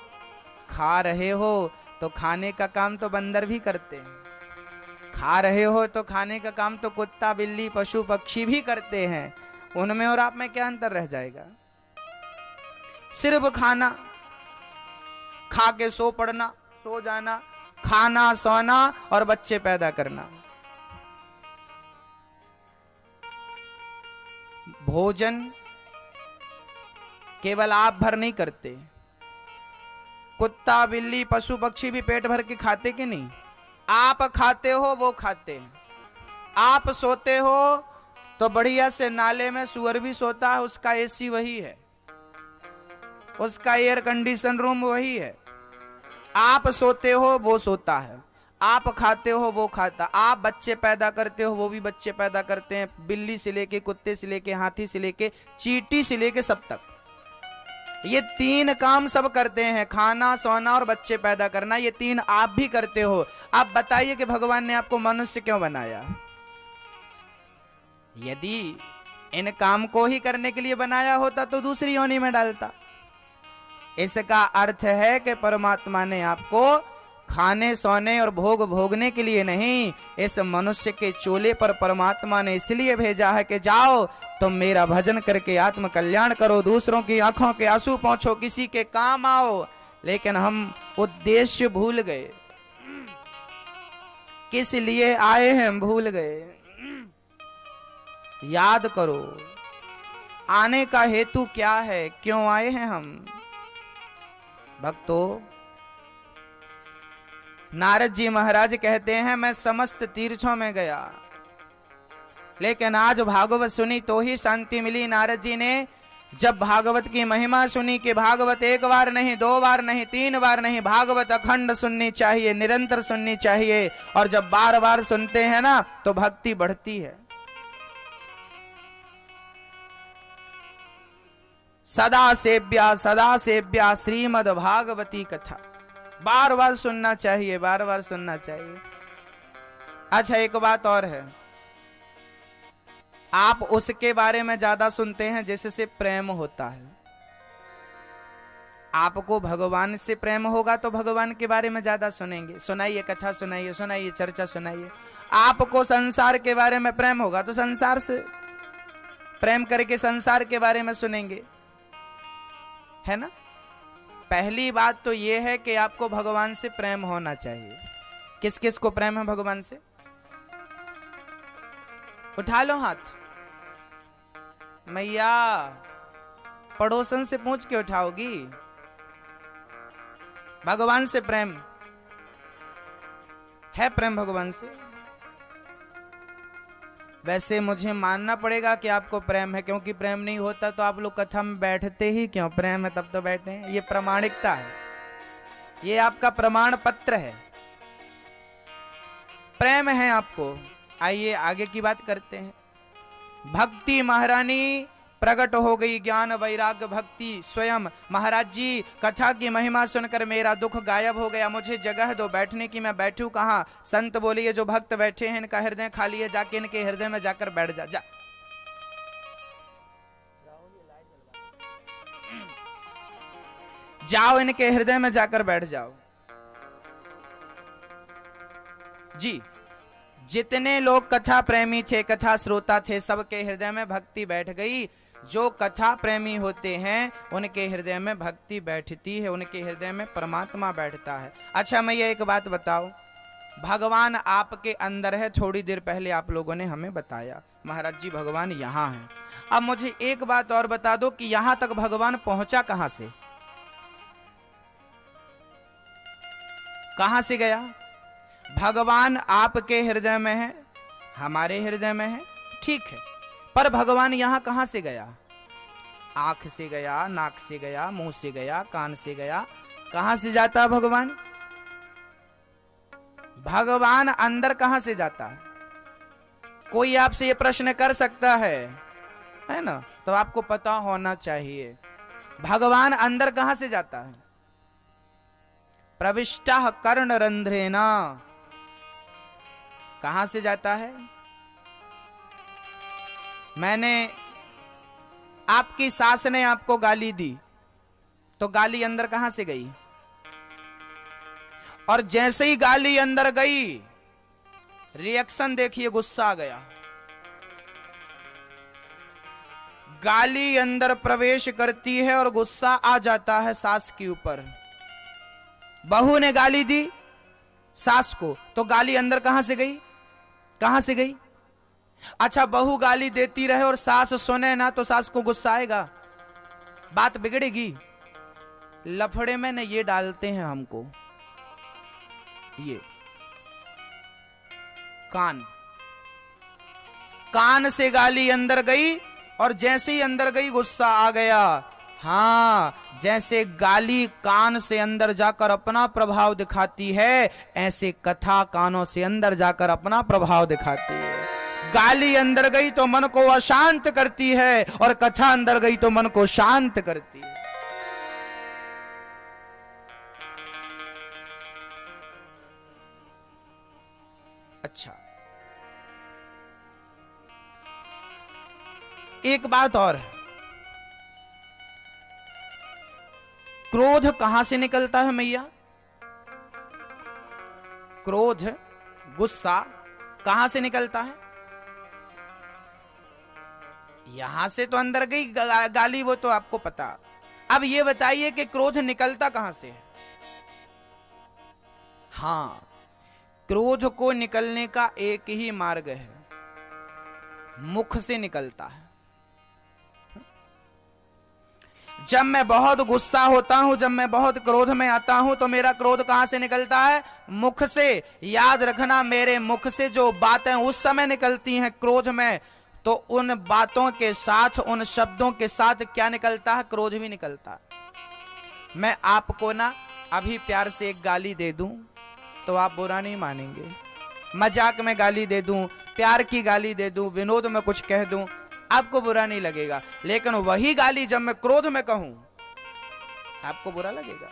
खा रहे हो तो खाने का काम तो बंदर भी करते हैं, खा रहे हो तो खाने का काम तो कुत्ता बिल्ली पशु पक्षी भी करते हैं। उनमें और आप में क्या अंतर रह जाएगा। सिर्फ खाना, खा के सो पड़ना, सो जाना, खाना सोना और बच्चे पैदा करना। भोजन केवल आप भर नहीं करते, कुत्ता बिल्ली पशु पक्षी भी पेट भर के खाते कि नहीं। आप खाते हो वो खाते हैं। आप सोते हो तो बढ़िया से नाले में सुअर भी सोता है, उसका एसी वही है, उसका एयर कंडीशन रूम वही है। आप सोते हो वो सोता है, आप खाते हो वो खाता, आप बच्चे पैदा करते हो वो भी बच्चे पैदा करते हैं, बिल्ली से लेके कुत्ते से लेके हाथी से लेके चींटी से लेके सब तक। ये 3 काम सब करते हैं, खाना सोना और बच्चे पैदा करना, ये 3 आप भी करते हो। आप बताइए कि भगवान ने आपको मनुष्य क्यों बनाया। यदि इन काम को ही करने के लिए बनाया होता तो दूसरी योनि में डालता। इसका अर्थ है कि परमात्मा ने आपको खाने सोने और भोग भोगने के लिए नहीं, इस मनुष्य के चोले पर परमात्मा ने इसलिए भेजा है कि जाओ तुम मेरा भजन करके आत्म कल्याण करो, दूसरों की आंखों के आंसू पहुंचो, किसी के काम आओ। लेकिन हम उद्देश्य भूल गए, किस लिए आए हैं भूल गए। याद करो आने का हेतु क्या है, क्यों आए हैं हम। भक्तों, नारद जी महाराज कहते हैं मैं समस्त तीर्थों में गया, लेकिन आज भागवत सुनी तो ही शांति मिली। नारद जी ने जब भागवत की महिमा सुनी कि भागवत 1 बार नहीं 2 बार नहीं 3 बार नहीं, भागवत अखंड सुननी चाहिए, निरंतर सुननी चाहिए। और जब बार बार सुनते हैं ना तो भक्ति बढ़ती है। सदा सेव्या श्रीमद् भागवती कथा, बार बार सुनना चाहिए, बार बार सुनना चाहिए। अच्छा एक बात और है, आप उसके बारे में ज्यादा सुनते हैं जिससे प्रेम होता है। आपको भगवान से प्रेम होगा तो भगवान के बारे में ज्यादा सुनेंगे। सुनाइए कथा, सुनाइए, सुनाइए चर्चा, सुनाइए। आपको संसार के बारे में प्रेम होगा तो संसार से प्रेम करके संसार के बारे में सुनेंगे, है ना। पहली बात तो यह है कि आपको भगवान से प्रेम होना चाहिए। किस किस को प्रेम है भगवान से? उठा लो हाथ। मैया पड़ोसन से पूछ के उठाओगी? भगवान से प्रेम है? प्रेम भगवान से? वैसे मुझे मानना पड़ेगा कि आपको प्रेम है, क्योंकि प्रेम नहीं होता तो आप लोग कथा में बैठते ही क्यों? प्रेम है तब तो बैठे हैं। ये प्रामाणिकता है, ये आपका प्रमाण पत्र है, प्रेम है आपको। आइए आगे की बात करते हैं। भक्ति महारानी प्रकट हो गई, ज्ञान वैराग्य भक्ति स्वयं। महाराज जी कथा की महिमा सुनकर मेरा दुख गायब हो गया, मुझे जगह दो बैठने की, मैं बैठूं कहां? संत बोले ये जो भक्त बैठे हैं इनका हृदय खाली है, जाके इनके हृदय में जाकर बैठ जा। जाओ इनके हृदय में जाकर बैठ जाओ। जी, जितने लोग कथा प्रेमी थे, कथा श्रोता थे, सबके हृदय में भक्ति बैठ गई। जो कथा प्रेमी होते हैं उनके हृदय में भक्ति बैठती है, उनके हृदय में परमात्मा बैठता है। अच्छा मैं ये एक बात बताओ, भगवान आपके अंदर है, थोड़ी देर पहले आप लोगों ने हमें बताया महाराज जी भगवान यहाँ है। अब मुझे एक बात और बता दो कि यहां तक भगवान पहुंचा कहां से? कहां से गया? भगवान आपके हृदय में है, हमारे हृदय में है, ठीक है, पर भगवान यहां कहां से गया? आंख से गया, नाक से गया, मुंह से गया, कान से गया, कहां से जाता भगवान? भगवान अंदर कहां से जाता है? कोई आपसे ये प्रश्न कर सकता है ना? तो आपको पता होना चाहिए भगवान अंदर कहां से जाता है। प्रविष्टः कर्णरंध्रेना, कहां से जाता है? मैंने आपकी सास ने आपको गाली दी तो गाली अंदर कहां से गई? और जैसे ही गाली अंदर गई रिएक्शन देखिए, गुस्सा आ गया। गाली अंदर प्रवेश करती है और गुस्सा आ जाता है सास के ऊपर। बहू ने गाली दी सास को तो गाली अंदर कहां से गई? कहां से गई? अच्छा बहू गाली देती रहे और सास सुने ना तो सास को गुस्सा आएगा, बात बिगड़ेगी। लफड़े में न ये डालते हैं हमको, ये कान से गाली अंदर गई और जैसे ही अंदर गई गुस्सा आ गया। हाँ, जैसे गाली कान से अंदर जाकर अपना प्रभाव दिखाती है, ऐसे कथा कानों से अंदर जाकर अपना प्रभाव दिखाती है। गाली अंदर गई तो मन को अशांत करती है और कथा अंदर गई तो मन को शांत करती है। अच्छा, एक बात और है, क्रोध कहां से निकलता है मैया? क्रोध, गुस्सा कहां से निकलता है? यहां से तो अंदर गई गाली, वो तो आपको पता। अब ये बताइए कि क्रोध निकलता कहां से है? हां, क्रोध को निकलने का एक ही मार्ग है, मुख से निकलता है। जब मैं बहुत गुस्सा होता हूं, जब मैं बहुत क्रोध में आता हूं तो मेरा क्रोध कहां से निकलता है? मुख से। याद रखना, मेरे मुख से जो बातें उस समय निकलती हैं क्रोध में, तो उन बातों के साथ, उन शब्दों के साथ क्या निकलता है? क्रोध भी निकलता है। मैं आपको ना अभी प्यार से एक गाली दे दूं तो आप बुरा नहीं मानेंगे, मजाक में गाली दे दूं, प्यार की गाली दे दूं, विनोद में कुछ कह दूं, आपको बुरा नहीं लगेगा। लेकिन वही गाली जब मैं क्रोध में कहूं आपको बुरा लगेगा।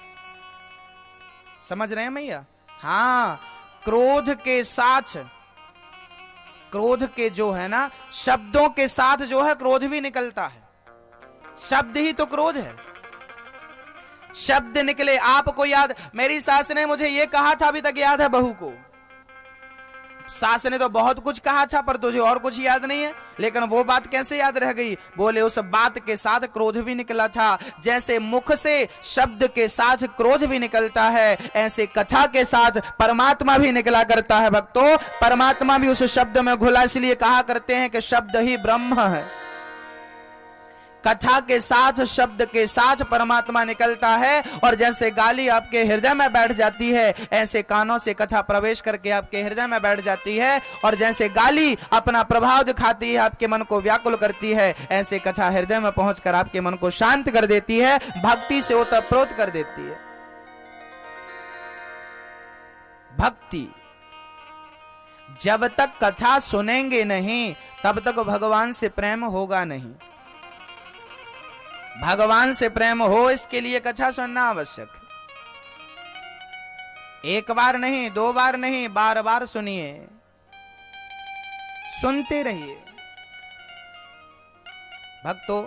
समझ रहे हैं मैया? हां, क्रोध के साथ, क्रोध के जो है ना शब्दों के साथ जो है क्रोध भी निकलता है। शब्द ही तो क्रोध है। शब्द निकले आपको याद। मेरी सास ने मुझे ये कहा था, अभी तक याद है बहू को। सास ने तो बहुत कुछ कहा था पर तुझे और कुछ याद नहीं है, लेकिन वो बात कैसे याद रह गई? बोले उस बात के साथ क्रोध भी निकला था। जैसे मुख से शब्द के साथ क्रोध भी निकलता है, ऐसे कथा के साथ परमात्मा भी निकला करता है। भक्तों, परमात्मा भी उस शब्द में घुला, इसलिए कहा करते हैं कि शब्द ही ब्रह्म है। कथा के साथ, शब्द के साथ परमात्मा निकलता है। और जैसे गाली आपके हृदय में बैठ जाती है, ऐसे कानों से कथा प्रवेश करके आपके हृदय में बैठ जाती है। और जैसे गाली अपना प्रभाव दिखाती है, आपके मन को व्याकुल करती है, ऐसे कथा हृदय में पहुंचकर आपके मन को शांत कर देती है, भक्ति से ओतप्रोत कर देती है। भक्ति, जब तक कथा सुनेंगे नहीं तब तक भगवान से प्रेम होगा नहीं। भगवान से प्रेम हो, इसके लिए कथा सुनना आवश्यक है। एक बार नहीं, दो बार नहीं, बार बार सुनिए, सुनते रहिए। भक्तों,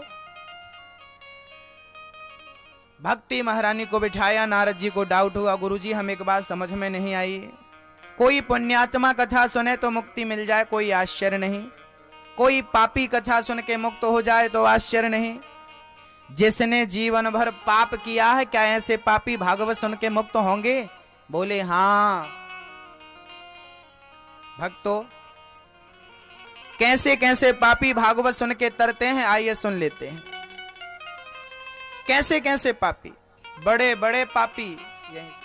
भक्ति महारानी को बिठाया, नारद जी को डाउट हुआ, गुरुजी हम एक बात समझ में नहीं आई, कोई पुण्यात्मा कथा सुने तो मुक्ति मिल जाए, कोई आश्चर्य नहीं। कोई पापी कथा सुन के मुक्त हो जाए तो आश्चर्य नहीं। जिसने जीवन भर पाप किया है, क्या ऐसे पापी भागवत सुन के मुक्त होंगे? बोले हां। भक्तों, कैसे कैसे पापी भागवत सुन के तरते हैं, आइए सुन लेते हैं। कैसे कैसे पापी, बड़े बड़े पापी, यहीं से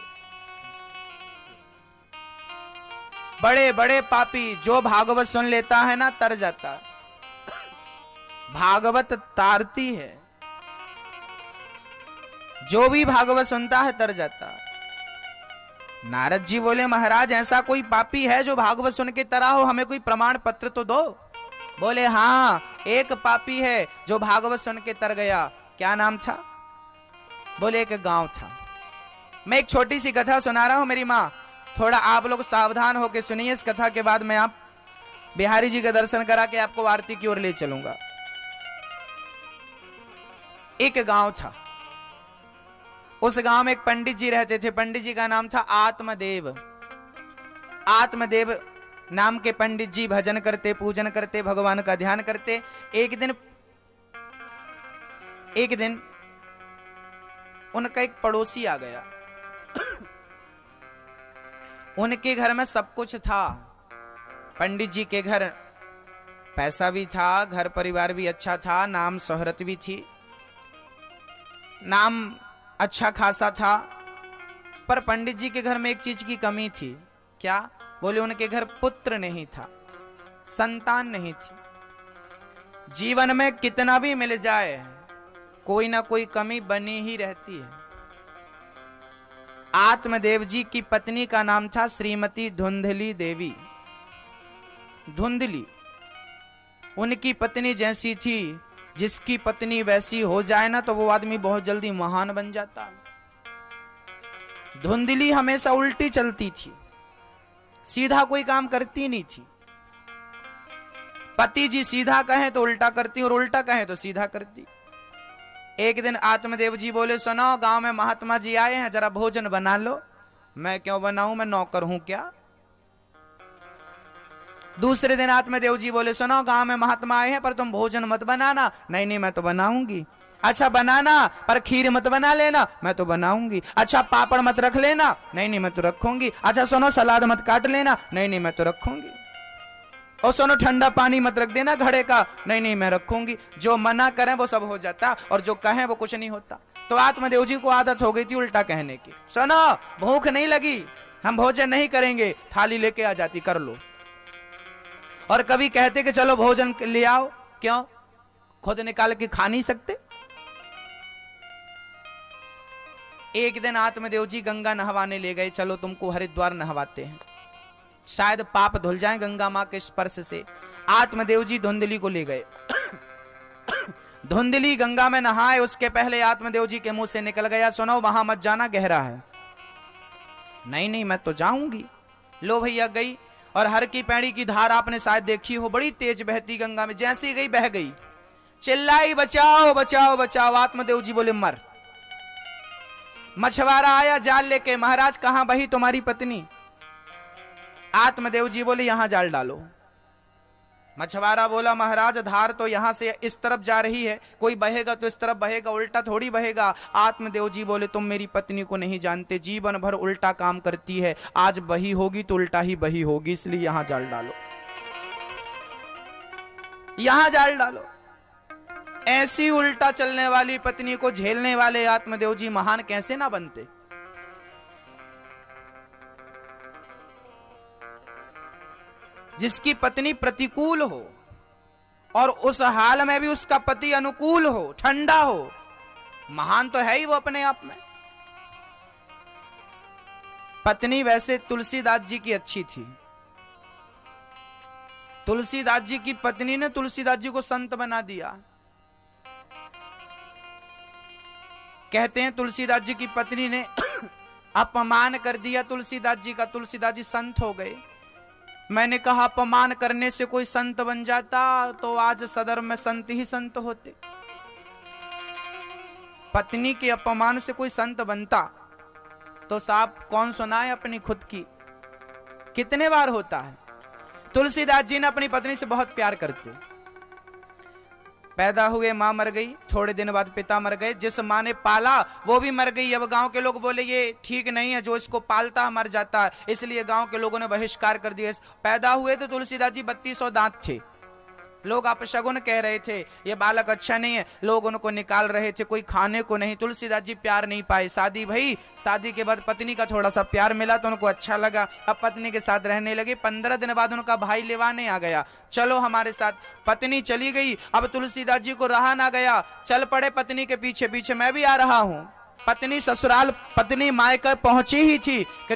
बड़े बड़े पापी जो भागवत सुन लेता है ना, तर जाता है। भागवत तारती है, जो भी भागवत सुनता है तर जाता। नारद जी बोले महाराज ऐसा कोई पापी है जो भागवत सुन के तरा हो, हमें कोई प्रमाण पत्र तो दो। बोले हाँ, एक पापी है जो भागवत सुन के तर गया। क्या नाम था? बोले एक गांव था। मैं एक छोटी सी कथा सुना रहा हूं मेरी माँ, थोड़ा आप लोग सावधान होकर सुनिए। इस कथा के बाद मैं आप बिहारी जी के दर्शन करा के आपको आरती की ओर ले चलूंगा। एक गांव था, उस गांव में एक पंडित जी रहते थे। पंडित जी का नाम था आत्मदेव। आत्मदेव नाम के पंडित जी भजन करते, पूजन करते, भगवान का ध्यान करते। एक दिन उनका एक पड़ोसी आ गया। उनके घर में सब कुछ था। पंडित जी के घर पैसा भी था, घर परिवार भी अच्छा था, नाम शोहरत भी थी, नाम अच्छा खासा था। पर पंडित जी के घर में एक चीज की कमी थी। क्या? बोले उनके घर पुत्र नहीं था, संतान नहीं थी। जीवन में कितना भी मिल जाए, कोई ना कोई कमी बनी ही रहती है। आत्मदेव जी की पत्नी का नाम था श्रीमती धुंधली देवी। धुंधली उनकी पत्नी जैसी थी, जिसकी पत्नी वैसी हो जाए ना तो वो आदमी बहुत जल्दी महान बन जाता है। धुंधली हमेशा उल्टी चलती थी, सीधा कोई काम करती नहीं थी। पति जी सीधा कहें तो उल्टा करती और उल्टा कहें तो सीधा करती। एक दिन आत्मदेव जी बोले सुनो, गांव में महात्मा जी आए हैं, जरा भोजन बना लो। मैं क्यों बनाऊं, मैं नौकर हूं क्या? दूसरे दिन आत्मदेव जी बोले सुनो, गांव में महात्मा आए हैं पर तुम भोजन मत बनाना। नहीं नहीं मैं तो बनाऊंगी। अच्छा बनाना, पर खीर मत बना लेना। मैं तो बनाऊंगी। अच्छा पापड़ मत रख लेना। नहीं नहीं मैं तो रखूंगी। अच्छा सुनो, सलाद मत काट लेना। नहीं नहीं मैं तो रखूंगी। और सुनो, ठंडा पानी मत रख देना घड़े का। नहीं नहीं मैं रखूंगी। जो मना करें वो सब हो जाता और जो कहें वो कुछ नहीं होता। तो आत्मदेव जी को आदत हो गई थी उल्टा कहने की। सुनो, भूख नहीं लगी, हम भोजन नहीं करेंगे, थाली लेके आ जाती, कर लो। और कभी कहते कि चलो भोजन ले आओ, क्यों? खुद निकाल के खा नहीं सकते? एक दिन आत्मदेव जी गंगा नहवाने ले गए। चलो तुमको हरिद्वार नहवाते हैं, शायद पाप धुल जाएं गंगा मां के स्पर्श से। आत्मदेव जी धुंधली को ले गए। धुंधली गंगा में नहाए, उसके पहले आत्मदेव जी के मुंह से निकल गया, सुनो वहां मत जाना, गहरा है। नहीं नहीं मैं तो जाऊंगी। लो भैया गई, और हर की पैड़ी की धार आपने शायद देखी हो, बड़ी तेज बहती गंगा में। जैसी गई बह गई, चिल्लाई बचाओ बचाओ बचाओ। आत्मदेव जी बोले मर। मछुआरा आया जाल लेके, महाराज कहां बही तुम्हारी पत्नी? आत्मदेव जी बोले यहां जाल डालो। मछुआरा बोला महाराज धार तो यहां से इस तरफ जा रही है, कोई बहेगा तो इस तरफ बहेगा, उल्टा थोड़ी बहेगा। आत्मदेव जी बोले तुम मेरी पत्नी को नहीं जानते, जीवन भर उल्टा काम करती है, आज बही होगी तो उल्टा ही बही होगी, इसलिए यहां जाल डालो, यहां जाल डालो। ऐसी उल्टा चलने वाली पत्नी को झेलने वाले आत्मदेव जी महान कैसे ना बनते। जिसकी पत्नी प्रतिकूल हो और उस हाल में भी उसका पति अनुकूल हो, ठंडा हो, महान तो है ही वो अपने आप में। पत्नी वैसे तुलसीदास जी की अच्छी थी। तुलसीदास जी की पत्नी ने तुलसीदास जी को संत बना दिया। कहते हैं तुलसीदास जी की पत्नी ने अपमान कर दिया तुलसीदास जी का, तुलसीदास जी संत हो गए। मैंने कहा अपमान करने से कोई संत बन जाता तो आज सदर में संत ही संत होते। पत्नी के अपमान से कोई संत बनता तो साहब कौन सुनाए अपनी खुद की, कितने बार होता है। तुलसीदास जी ने अपनी पत्नी से बहुत प्यार करते। पैदा हुए मां मर गई, थोड़े दिन बाद पिता मर गए, जिस मां ने पाला वो भी मर गई। अब गांव के लोग बोले ये ठीक नहीं है, जो इसको पालता है मर जाता है, इसलिए गांव के लोगों ने बहिष्कार कर दिया। पैदा हुए तो तुलसीदास जी 3200 दांत थे। लोग अपशगुन कह रहे थे, ये बालक अच्छा नहीं है, लोग उनको निकाल रहे थे, कोई खाने को नहीं। तुलसीदास जी प्यार नहीं पाए, शादी भई, शादी के बाद पत्नी का थोड़ा सा प्यार मिला तो उनको अच्छा लगा, अब पत्नी के साथ रहने लगे। 15 दिन बाद उनका भाई लेवाने आ गया, चलो हमारे साथ। पत्नी चली गई, अब तुलसीदास जी को रहा ना गया, चल पड़े पत्नी के पीछे पीछे, मैं भी आ रहा हूं। पत्नी ससुराल, पत्नी मायका पहुंची ही थी कि